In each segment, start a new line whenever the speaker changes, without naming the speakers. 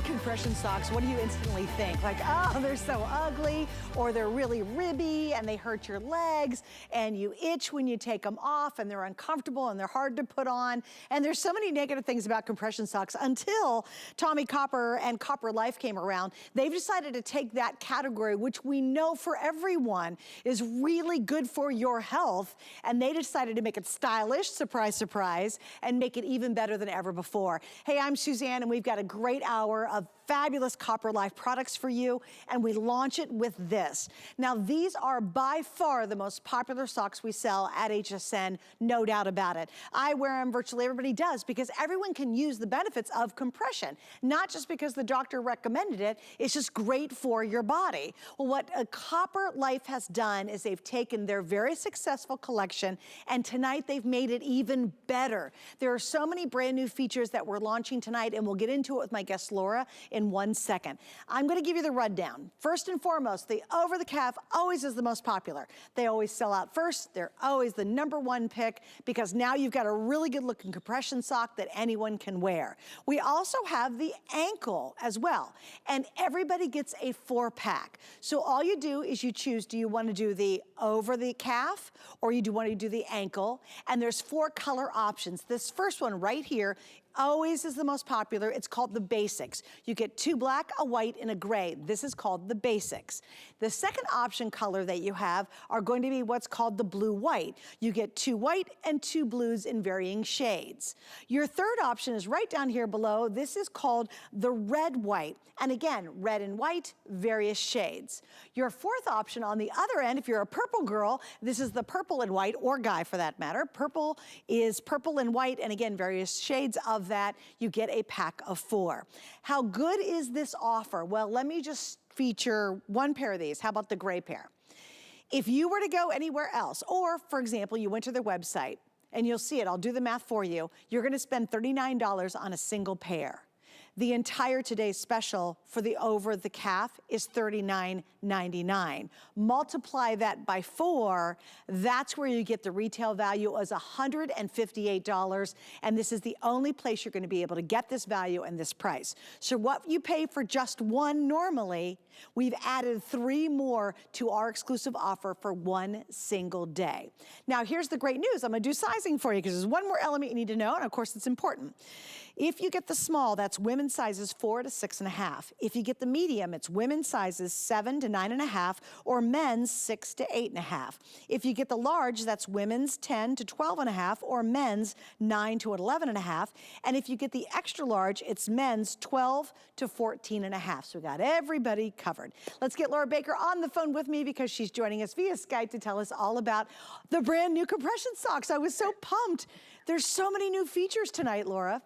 word compression socks, what do you instantly think? Like, oh, they're so ugly, or they're really ribby and they hurt your legs and you itch when you take them off and they're uncomfortable and they're hard to put on. And there's so many negative things about compression socks until Tommie Copper and Copper Life came around. They've decided to take that category, which we know for everyone is really good for your health, and they decided to make it stylish, surprise, surprise, and make it even better than ever before. Hey, I'm Suzanne, and we've got a great hour of fabulous Copper Life products for you, and we launch it with this. Now, these are by far the most popular socks we sell at HSN, no doubt about it. I wear them, virtually everybody does, because everyone can use the benefits of compression, not just because the doctor recommended it, it's just great for your body. Well, what Copper Life has done is they've taken their very successful collection, and tonight they've made it even better. There are so many brand new features that we're launching tonight, and we'll get into it with my guest Laura in 1 second. I'm gonna give you the rundown. First and foremost, the over-the-calf always is the most popular. They always sell out first. They're always the #1 pick because now you've got a really good looking compression sock that anyone can wear. We also have the ankle as well, and everybody gets a 4-pack. So all you do is you choose, do you wanna do the over-the-calf or you do wanna do the ankle? And there's 4 color options. This first one right here always is the most popular. It's called the Basics. You get 2 black, a white, and a gray. This is called the Basics. The second option color that you have are going to be what's called the blue-white. You get 2 white and 2 blues in varying shades. Your third option is right down here below. This is called the red-white. And again, red and white, various shades. Your fourth option on the other end, if you're a purple girl, this is the purple and white, or guy for that matter. Purple is purple and white, and again, various shades of that. You get a pack of 4. How good is this offer? Well, let me just feature 1 pair of these. How about the gray pair? If you were to go anywhere else, or for example, you went to their website, and you'll see it, I'll do the math for you, you're gonna spend $39 on a single pair. The entire today's special for the over-the-calf is $39.99. Multiply that by 4, that's where you get the retail value as $158, and this is the only place you're gonna be able to get this value and this price. So what you pay for just 1 normally, we've added 3 more to our exclusive offer for 1 single day. Now here's the great news. I'm gonna do sizing for you because there's 1 more element you need to know, and of course it's important. If you get the small, that's women's sizes 4 to 6.5. If you get the medium, it's women's sizes 7 to 9.5, or men's 6 to 8.5. If you get the large, that's women's 10 to 12.5, or men's 9 to 11.5. And if you get the extra large, it's men's 12 to 14.5. So we got everybody covered. Let's get Laura Baker on the phone with me because she's joining us via Skype to tell us all about the brand new compression socks. I was so pumped. There's so many new features tonight, Laura.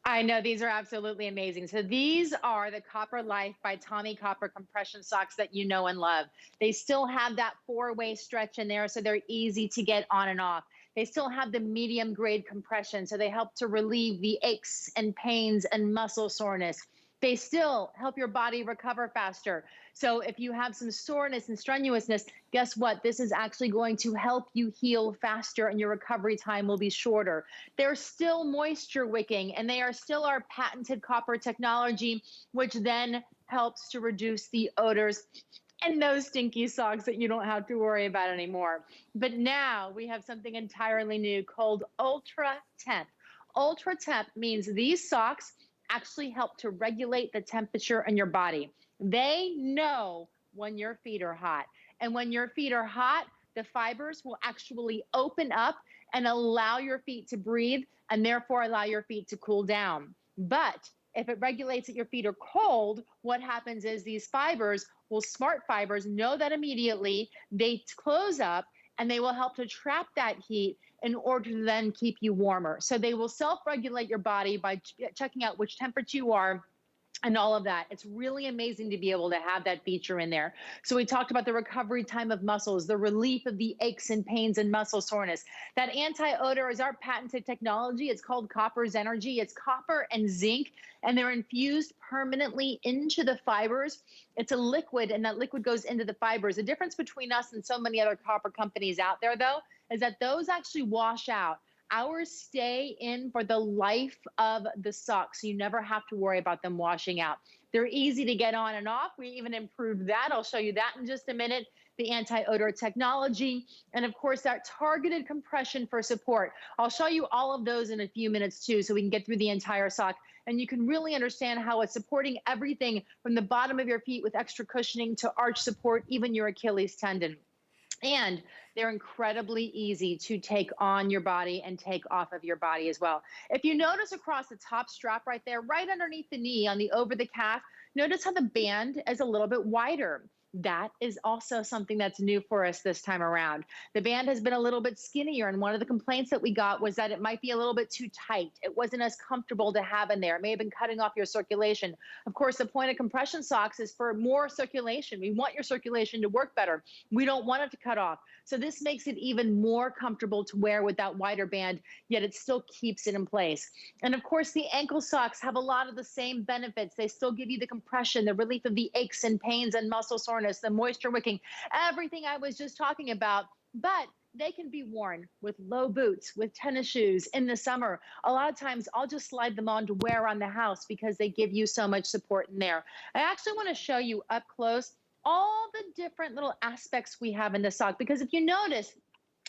I know, these are absolutely amazing. So these are the Copper Life by Tommie Copper compression socks that you know and love. They still have that 4-way stretch in there, so they're easy to get on and off. They still have the medium grade compression, so they help to relieve the aches and pains and muscle soreness. They still help your body recover faster. So if you have some soreness and strenuousness, guess what? This is actually going to help you heal faster, and your recovery time will be shorter. They're still moisture wicking, and they are still our patented copper technology, which then helps to reduce the odors and those stinky socks that you don't have to worry about anymore. But now we have something entirely new called UltraTemp. UltraTemp means these socks actually help to regulate the temperature in your body. They know when your feet are hot. And when your feet are hot, the fibers will actually open up and allow your feet to breathe, and therefore allow your feet to cool down. But if it regulates that your feet are cold, what happens is these fibers smart fibers know that immediately. They close up, and they will help to trap that heat in order to then keep you warmer. So they will self-regulate your body by checking out which temperature you are and all of that. It's really amazing to be able to have that feature in there. So we talked about the recovery time of muscles, the relief of the aches and pains and muscle soreness. That anti-odor is our patented technology. It's called Copper's Energy. It's copper and zinc, and they're infused permanently into the fibers. It's a liquid, and that liquid goes into the fibers. The difference between us and so many other copper companies out there, though, is that those actually wash out. Ours stay in for the life of the sock, so you never have to worry about them washing out. They're easy to get on and off. We even improved that. I'll show you that in just a minute. The anti-odor technology, and of course that targeted compression for support. I'll show you all of those in a few minutes too, so we can get through the entire sock and you can really understand how it's supporting everything from the bottom of your feet with extra cushioning to arch support, even your Achilles tendon. And they're incredibly easy to take on your body and take off of your body as well. If you notice across the top strap right there, right underneath the knee on the over the calf, notice how the band is a little bit wider. That is also something that's new for us this time around. The band has been a little bit skinnier, and one of the complaints that we got was that it might be a little bit too tight. It wasn't as comfortable to have in there. It may have been cutting off your circulation. Of course, the point of compression socks is for more circulation. We want your circulation to work better. We don't want it to cut off. So this makes it even more comfortable to wear with that wider band, yet it still keeps it in place. And of course, the ankle socks have a lot of the same benefits. They still give you the compression, the relief of the aches and pains and muscle soreness, the moisture wicking, everything I was just talking about, but they can be worn with low boots, with tennis shoes in the summer. A lot of times I'll just slide them on to wear around the house because they give you so much support in there. I actually want to show you up close all the different little aspects we have in the sock, because if you notice,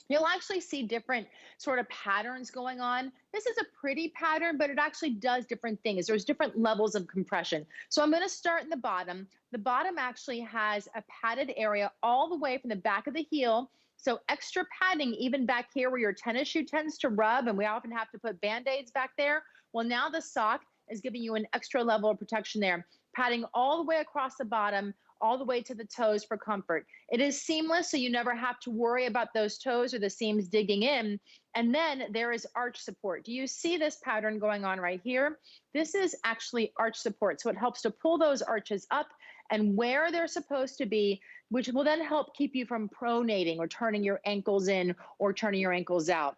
you'll actually see different sort of patterns going on. This is a pretty pattern, but it actually does different things. There's different levels of compression. So I'm going to start in the bottom. The bottom actually has a padded area all the way from the back of the heel. So extra padding even back here where your tennis shoe tends to rub, and we often have to put Band-Aids back there. Well, now the sock is giving you an extra level of protection there. Padding all the way across the bottom, all the way to the toes for comfort. It is seamless, so you never have to worry about those toes or the seams digging in. And then there is arch support. Do you see this pattern going on right here? This is actually arch support. So it helps to pull those arches up and where they're supposed to be, which will then help keep you from pronating or turning your ankles in or turning your ankles out.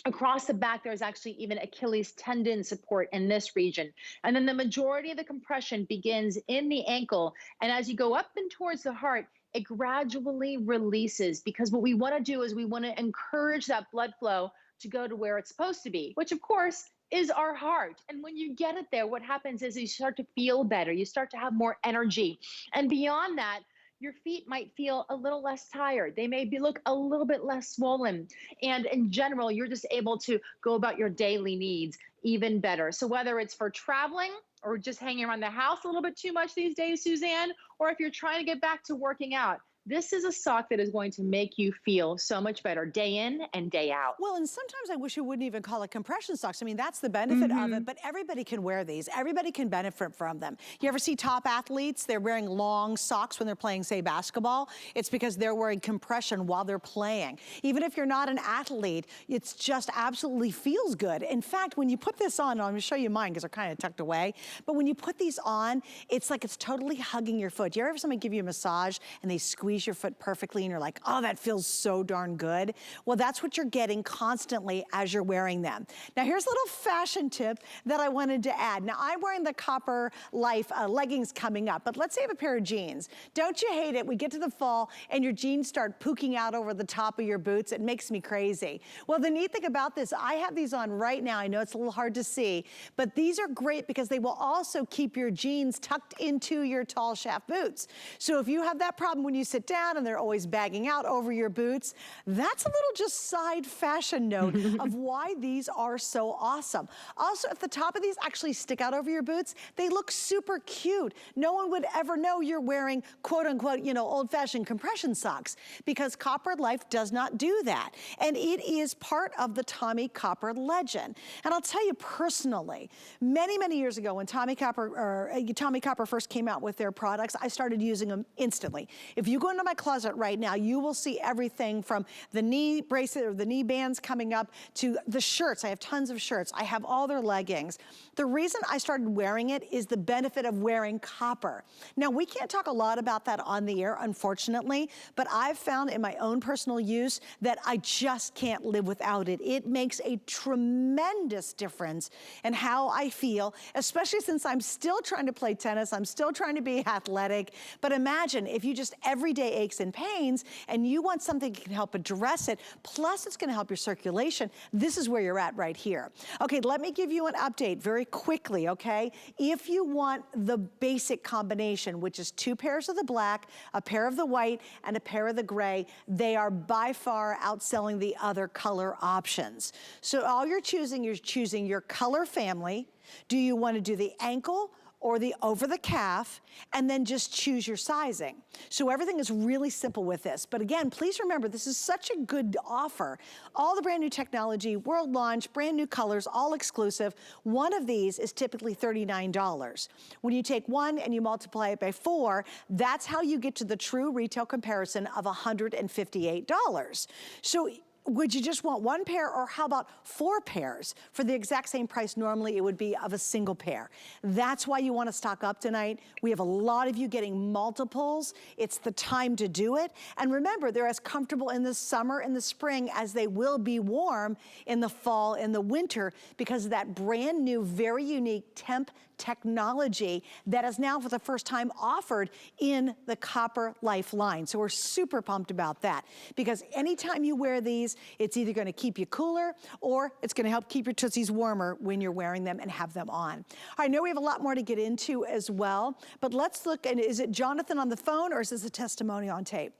Across the back, there's actually even Achilles tendon support in this region. And then the majority of the compression begins in the ankle. And as you go up and towards the heart, it gradually releases, because what we want to do is we want to encourage that blood flow to go to where it's supposed to be, which of course is our heart. And when you get it there, what happens is you start to feel better. You start to have more energy. And beyond that, your feet might feel a little less tired. They may look a little bit less swollen. And in general, you're just able to go about your daily needs even better. So whether it's for traveling or just hanging around the house a little bit too much these days, Suzanne, or if you're trying to get back to working out, this is a sock that is going to make you feel so much better day in and day out.
Well, and sometimes I wish you wouldn't even call it compression socks. I mean, that's the benefit of it, but everybody can wear these. Everybody can benefit from them. You ever see top athletes? They're wearing long socks when they're playing, say, basketball. It's because they're wearing compression while they're playing. Even if you're not an athlete, it's just absolutely feels good. In fact, when you put this on, I'm gonna show you mine because they're kind of tucked away, but when you put these on, it's like it's totally hugging your foot. You ever have somebody give you a massage and they squeeze your foot perfectly and you're like, oh, that feels so darn good? Well, that's what you're getting constantly as you're wearing them. Now, here's a little fashion tip that I wanted to add. Now, I'm wearing the Copper Life leggings coming up, but let's say you have a pair of jeans. Don't you hate it? We get to the fall and your jeans start pooking out over the top of your boots. It makes me crazy. Well, the neat thing about this, I have these on right now. I know it's a little hard to see, but these are great because they will also keep your jeans tucked into your tall shaft boots. So if you have that problem when you sit down and they're always bagging out over your boots, that's a little just side fashion note of why these are so awesome. Also, if the top of these actually stick out over your boots, they look super cute. No one would ever know you're wearing quote unquote, you know, old-fashioned compression socks, because Copper Life does not do that. And it is part of the Tommie Copper legend. And I'll tell you personally, many, many years ago when Tommie Copper first came out with their products, I started using them instantly. If you go into my closet right now, you will see everything from the knee bracelet or the knee bands coming up to the shirts. I have tons of shirts. I have all their leggings. The reason I started wearing it is the benefit of wearing copper. Now, we can't talk a lot about that on the air, unfortunately, but I've found in my own personal use that I just can't live without it. It makes a tremendous difference in how I feel, especially since I'm still trying to play tennis. I'm still trying to be athletic. But imagine if you just every day everyday aches and pains, and you want something that can help address it, plus it's gonna help your circulation, this is where you're at right here. Okay, let me give you an update very quickly, okay? If you want the basic combination, which is 2 pairs of the black, a pair of the white, and a pair of the gray, they are by far outselling the other color options. So all you're choosing your color family. Do you want to do the ankle or the over the calf, and then just choose your sizing. So everything is really simple with this. But again, please remember, this is such a good offer. All the brand new technology, world launch, brand new colors, all exclusive. One of these is typically $39. When you take one and you multiply it by 4, that's how you get to the true retail comparison of $158. So would you just want 1 pair, or how about 4 pairs for the exact same price normally it would be of a single pair? That's why you want to stock up tonight. We have a lot of you getting multiples. It's the time to do it. And remember, they're as comfortable in the summer and the spring as they will be warm in the fall and the winter, because of that brand new, very unique temp technology that is now for the first time offered in the Copper Life line. So we're super pumped about that, because anytime you wear these, it's either gonna keep you cooler or it's gonna help keep your Tootsies warmer when you're wearing them and have them on. I know we have a lot more to get into as well, but let's look, and is it Jonathan on the phone, or is this a testimony on tape?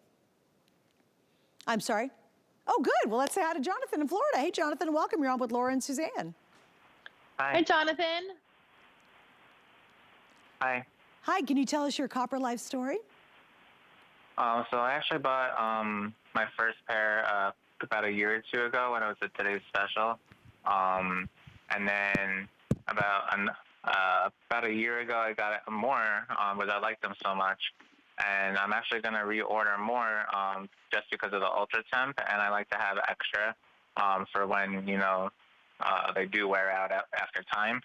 I'm sorry? Oh, good. Well, let's say hi to Jonathan in Florida. Hey, Jonathan, welcome. You're on with Laura and Suzanne.
Hi.
Hey, Jonathan.
Hi.
Hi, can you tell us your Copper Life story?
So I actually bought my first pair about a year or 2 ago when it was a Today's Special. And then about a year ago, I got more because I liked them so much. And I'm actually going to reorder more just because of the UltraTemp, and I like to have extra for when, you know, they do wear out after time.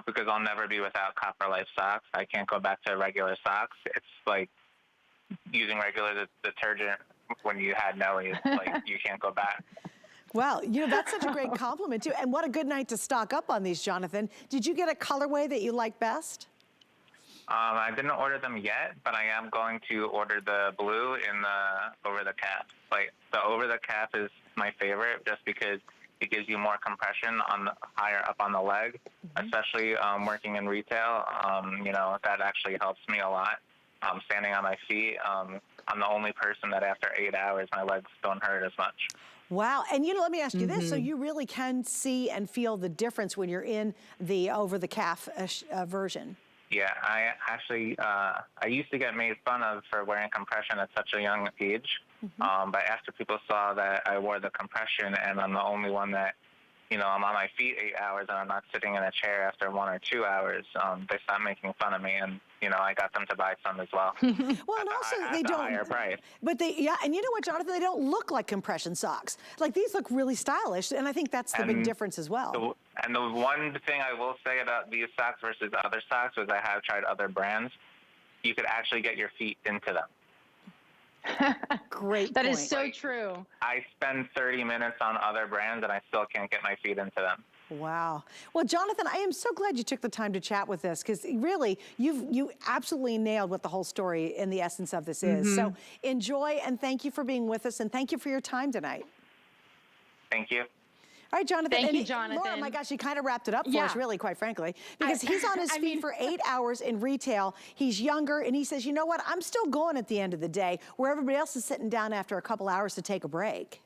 Because I'll never be without Copper Life socks. I can't go back to regular socks. It's like using regular detergent when you had Nelly. It's like you can't go back.
Well, you know, that's such a great compliment too. And what a good night to stock up on these, Jonathan. Did you get a colorway that you like best?
I didn't order them yet, but I am going to order the blue in the over the calf. Like the over the calf is my favorite, just because it gives you more compression on higher up on the leg, especially working in retail. You know, that actually helps me a lot. Standing on my feet, I'm the only person that after 8 hours, my legs don't hurt as much.
Wow, and you know, let me ask you this, so you really can see and feel the difference when you're in the over-the-calf version.
Yeah, I actually, I used to get made fun of for wearing compression at such a young age, but after people saw that I wore the compression and I'm the only one that, you know, I'm on my feet 8 hours and I'm not sitting in a chair after 1 or 2 hours, they stopped making fun of me, and, you know, I got them to buy some as well.
Well, and also they don't,
higher price.
But they, yeah, and you know what, Jonathan, they don't look like compression socks. Like, these look really stylish, and I think that's the big difference as well.
And the one thing I will say about these socks versus other socks is I have tried other brands. You could actually get your feet into them.
Great
That
point.
is so true.
I spend 30 minutes on other brands and I still can't get my feet into them.
Wow. Well, Jonathan, I am so glad you took the time to chat with us, because really, you absolutely nailed what the whole story and the essence of this is. So enjoy, and thank you for being with us, and thank you for your time tonight.
Thank you.
All right, Jonathan.
Thank
and
you, Jonathan.
Laura, my gosh, you kind of wrapped it up for us, really, quite frankly, because he's on his feet for 8 hours in retail. He's younger, and he says, you know what? I'm still going at the end of the day, where everybody else is sitting down after a couple hours to take a break.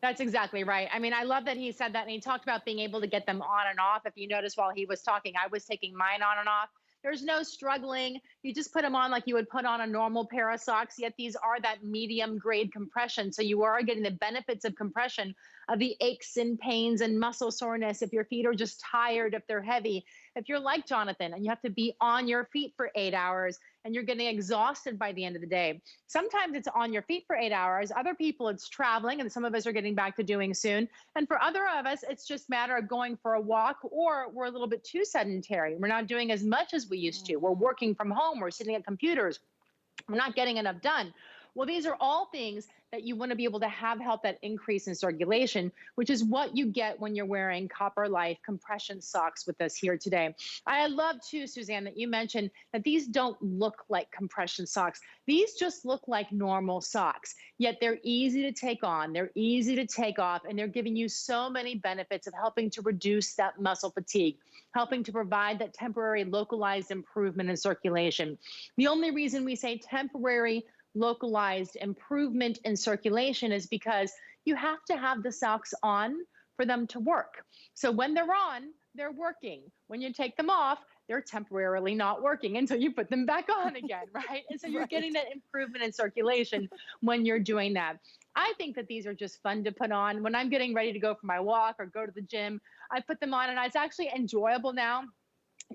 That's exactly right. I mean, I love that he said that, and he talked about being able to get them on and off. If you notice, while he was talking, I was taking mine on and off. There's no struggling. You just put them on like you would put on a normal pair of socks, yet these are that medium grade compression. So you are getting the benefits of compression, of the aches and pains and muscle soreness if your feet are just tired, if they're heavy. If you're like Jonathan and you have to be on your feet for 8 hours and you're getting exhausted by the end of the day, sometimes it's on your feet for 8 hours. Other people, it's traveling, and some of us are getting back to doing soon. And for other of us, it's just a matter of going for a walk, or we're a little bit too sedentary. We're not doing as much as we used to. We're working from home. We're sitting at computers. We're not getting enough done. Well, these are all things that you want to be able to have help that increase in circulation, which is what you get when you're wearing Copper Life compression socks with us here today. I love too, Suzanne, that you mentioned that these don't look like compression socks. These just look like normal socks, yet they're easy to take on, they're easy to take off, and they're giving you so many benefits of helping to reduce that muscle fatigue, helping to provide that temporary localized improvement in circulation. The only reason we say temporary localized improvement in circulation is because you have to have the socks on for them to work. So when they're on, they're working. When you take them off, they're temporarily not working until you put them back on again, right? And so you're getting that improvement in circulation when you're doing that. I think that these are just fun to put on. When I'm getting ready to go for my walk or go to the gym, I put them on, and it's actually enjoyable now.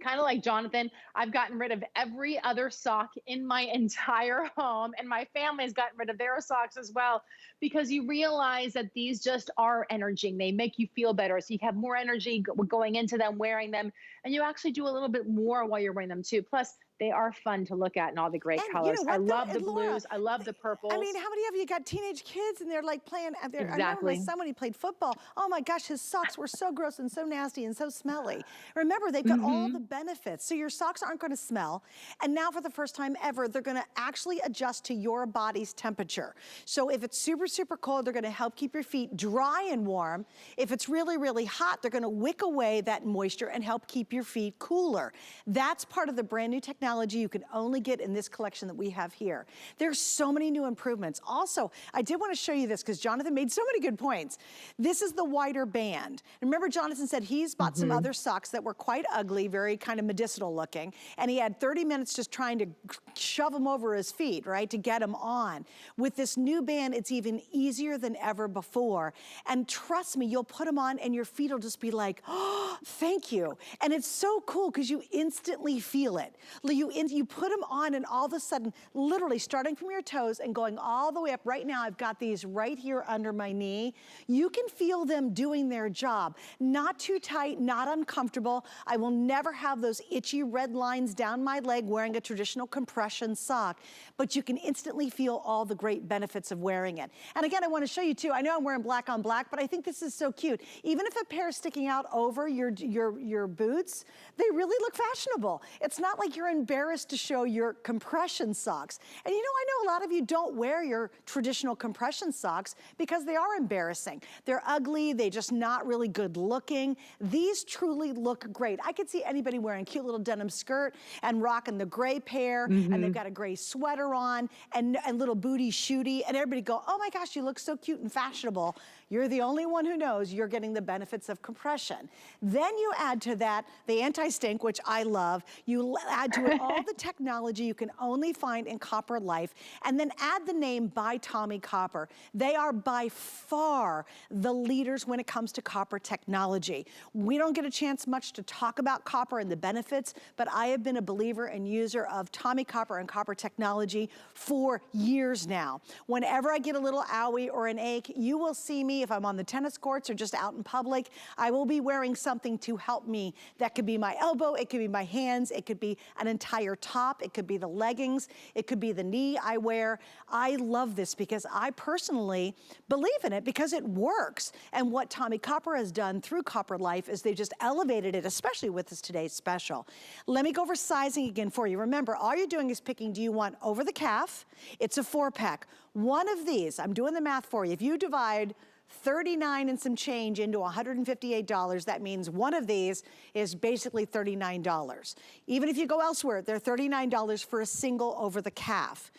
Kind of like Jonathan, I've gotten rid of every other sock in my entire home, and my family has gotten rid of their socks as well, because you realize that these just are energy. They make you feel better. So you have more energy going into them, wearing them, and you actually do a little bit more while you're wearing them too. Plus, they are fun to look at in all the great colors. I love the blues. I love the purples.
I mean, how many of you got teenage kids and they're like playing? I remember my son when he played football. Oh my gosh, his socks were so gross and so nasty and so smelly. Remember, they've got all the benefits. So your socks aren't going to smell. And now for the first time ever, they're going to actually adjust to your body's temperature. So if it's super, super cold, they're going to help keep your feet dry and warm. If it's really, really hot, they're going to wick away that moisture and help keep your feet cooler. That's part of the brand new technology you can only get in this collection that we have here. There's so many new improvements. Also, I did want to show you this because Jonathan made so many good points. This is the wider band. Remember, Jonathan said he's bought some other socks that were quite ugly, very kind of medicinal looking, and he had 30 minutes just trying to shove them over his feet, right, to get them on. With this new band, it's even easier than ever before. And trust me, you'll put them on and your feet will just be like, oh, thank you. And it's so cool because you instantly feel it. You put them on and all of a sudden, literally starting from your toes and going all the way up. Right now, I've got these right here under my knee. You can feel them doing their job. Not too tight, not uncomfortable. I will never have those itchy red lines down my leg wearing a traditional compression sock, but you can instantly feel all the great benefits of wearing it. And again, I want to show you too, I know I'm wearing black on black, but I think this is so cute. Even if a pair is sticking out over your boots, they really look fashionable. It's not like you're embarrassed to show your compression socks. And you know, I know a lot of you don't wear your traditional compression socks because they are embarrassing. They're ugly, they're just not really good looking. These truly look great. I could see anybody wearing a cute little denim skirt and rocking the gray pair, and they've got a gray sweater on and little booty shooty, and everybody go, oh my gosh, you look so cute and fashionable. You're the only one who knows you're getting the benefits of compression. Then you add to that the anti-stink, which I love. You add to it all the technology you can only find in Copper Life, and then add the name by Tommie Copper. They are by far the leaders when it comes to copper technology. We don't get a chance much to talk about copper and the benefits, but I have been a believer and user of Tommie Copper and copper technology for years now. Whenever I get a little owie or an ache, you will see me if I'm on the tennis courts or just out in public. I will be wearing something to help me. That could be my elbow, it could be my hands, it could be an entire top, it could be the leggings, it could be the knee I wear. I love this because I personally believe in it because it works. And what Tommie Copper has done through Copper Life is they've just elevated it, especially with this today's special. Let me go over sizing again for you. Remember, all you're doing is picking, do you want over the calf? It's a 4-pack. One of these, I'm doing the math for you. If you divide 39 and some change into $158, that means one of these is basically $39. Even if you go elsewhere, they're $39 for a single over the calf.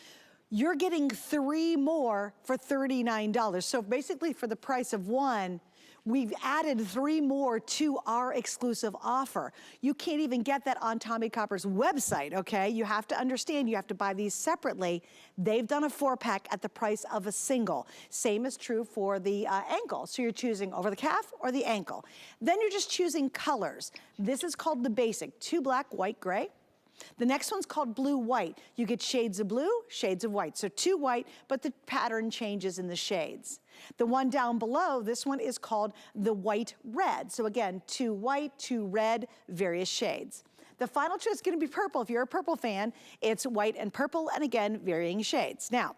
You're getting 3 more for $39. So basically for the price of one, we've added 3 more to our exclusive offer. You can't even get that on Tommie Copper's website, okay? You have to understand you have to buy these separately. They've done a 4-pack at the price of a single. Same is true for the ankle. So you're choosing over the calf or the ankle. Then you're just choosing colors. This is called the basic, 2 black, white, gray. The next one's called blue white. You get shades of blue, shades of white. So 2 white, but the pattern changes in the shades. The one down below, this one is called the white red. So again, 2 white, 2 red, various shades. The final choice is gonna be purple. If you're a purple fan, it's white and purple, and again, varying shades. Now,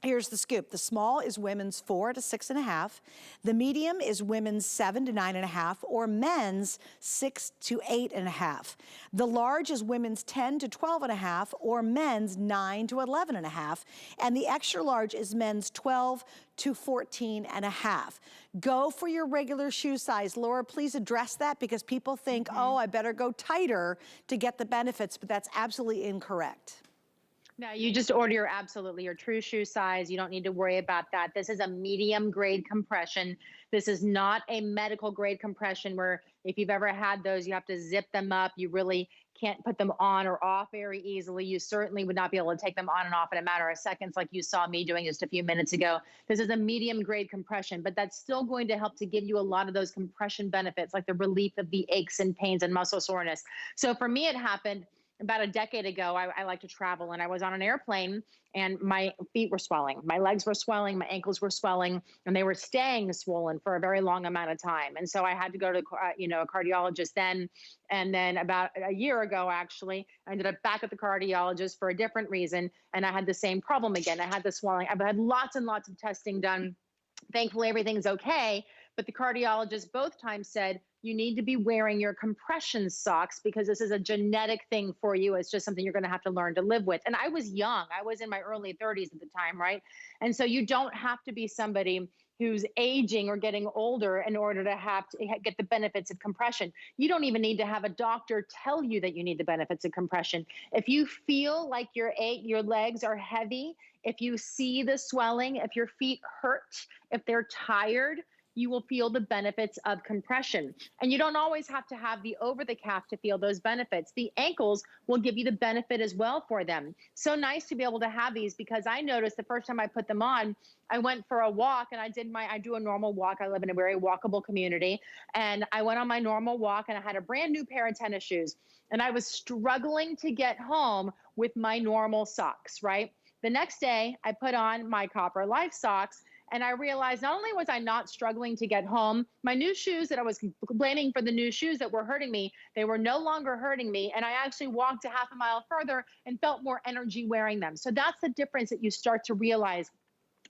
Here's the scoop. The small is women's 4 to 6.5. The medium is women's 7 to 9.5, or men's 6 to 8.5. The large is women's 10 to 12.5, or men's 9 to 11.5. And the extra large is men's 12 to 14.5. Go for your regular shoe size. Laura, please address that, because people think, oh, I better go tighter to get the benefits, but that's absolutely incorrect.
No, you just order your true shoe size. You don't need to worry about that. This is a medium grade compression. This is not a medical grade compression where if you've ever had those, you have to zip them up. You really can't put them on or off very easily. You certainly would not be able to take them on and off in a matter of seconds like you saw me doing just a few minutes ago. This is a medium grade compression, but that's still going to help to give you a lot of those compression benefits, like the relief of the aches and pains and muscle soreness. So for me, it happened about a decade ago. I like to travel, and I was on an airplane and my feet were swelling. My legs were swelling, my ankles were swelling, and they were staying swollen for a very long amount of time. And so I had to go to a cardiologist then. And then about a year ago, actually, I ended up back at the cardiologist for a different reason. And I had the same problem again. I had the swelling. I've had lots and lots of testing done. Thankfully, everything's okay. But the cardiologist both times said, you need to be wearing your compression socks because this is a genetic thing for you. It's just something you're going to have to learn to live with. And I was young. I was in my early 30s at the time, right? And so you don't have to be somebody who's aging or getting older in order to have to get the benefits of compression. You don't even need to have a doctor tell you that you need the benefits of compression. If you feel like your legs are heavy, if you see the swelling, if your feet hurt, if they're tired, you will feel the benefits of compression. And you don't always have to have the over the calf to feel those benefits. The ankles will give you the benefit as well for them. So nice to be able to have these, because I noticed the first time I put them on, I went for a walk and I do a normal walk. I live in a very walkable community. And I went on my normal walk and I had a brand new pair of tennis shoes. And I was struggling to get home with my normal socks, right? The next day I put on my Copper Life socks, and I realized not only was I not struggling to get home, my new shoes that I was complaining for the new shoes that were hurting me, they were no longer hurting me. And I actually walked a half a mile further and felt more energy wearing them. So that's the difference that you start to realize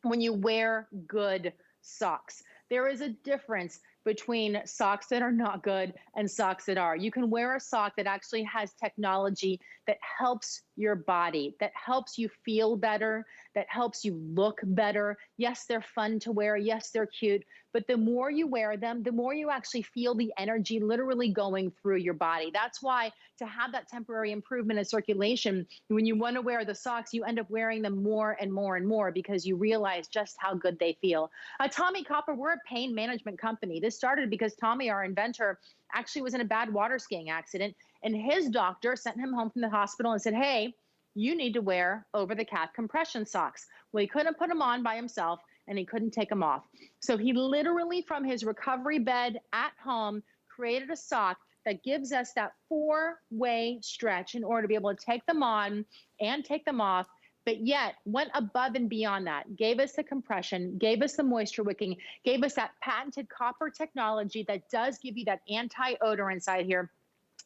when you wear good socks. There is a difference between socks that are not good and socks that are. You can wear a sock that actually has technology that helps your body, that helps you feel better, that helps you look better. Yes, they're fun to wear. Yes, they're cute. But the more you wear them, the more you actually feel the energy literally going through your body. That's why to have that temporary improvement in circulation, when you want to wear the socks, you end up wearing them more and more and more because you realize just how good they feel. Tommie Copper, we're a pain management company. This started because Tommie, our inventor, actually was in a bad water skiing accident, and his doctor sent him home from the hospital and said, hey, you need to wear over-the-calf compression socks. Well, he couldn't put them on by himself, and he couldn't take them off. So he literally, from his recovery bed at home, created a sock that gives us that 4-way stretch in order to be able to take them on and take them off, but yet went above and beyond that, gave us the compression, gave us the moisture wicking, gave us that patented copper technology that does give you that anti-odor inside here.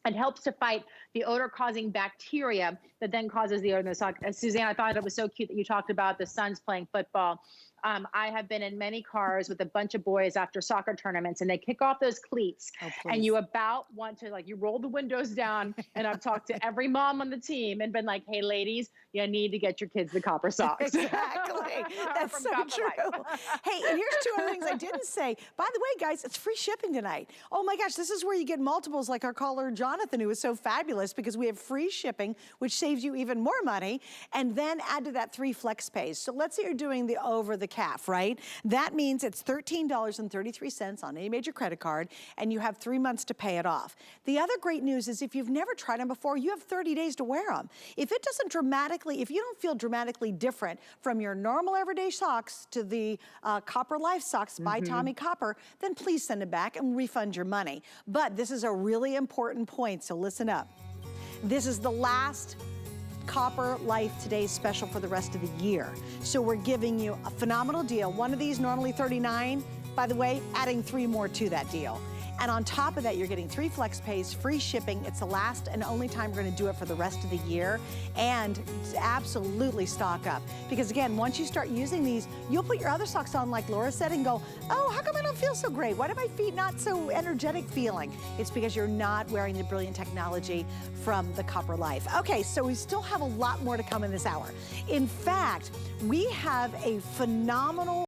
It helps to fight the odor-causing bacteria that then causes the odor in the sock. Suzanne, I thought it was so cute that you talked about the sons playing football. I have been in many cars with a bunch of boys after soccer tournaments, and they kick off those cleats, and you about want to, you roll the windows down, and I've talked to every mom on the team and been like, hey, ladies, you need to get your kids the copper socks.
Exactly. That's so true. Hey, and here's 2 other things I didn't say. By the way, guys, it's free shipping tonight. Oh my gosh, this is where you get multiples like our caller Jonathan, who was so fabulous, because we have free shipping, which saves you even more money, and then add to that 3 flex pays. So let's say you're doing the over-the-calf, right? That means it's $13.33 on any major credit card, and you have 3 months to pay it off. The other great news is if you've never tried them before, you have 30 days to wear them. If it doesn't if you don't feel dramatically different from your normal everyday socks to the Copper Life socks by Tommie Copper, then please send it back and refund your money. But this is a really important point, so listen up. This is the last Copper Life Today special for the rest of the year. So we're giving you a phenomenal deal. One of these normally $39, by the way, adding 3 more to that deal. And on top of that, you're getting 3 flex pays, free shipping. It's the last and only time we're gonna do it for the rest of the year. And absolutely stock up. Because again, once you start using these, you'll put your other socks on like Laura said and go, oh, how come I don't feel so great? Why do my feet not so energetic feeling? It's because you're not wearing the brilliant technology from the Copper Life. Okay, so we still have a lot more to come in this hour. In fact, we have a phenomenal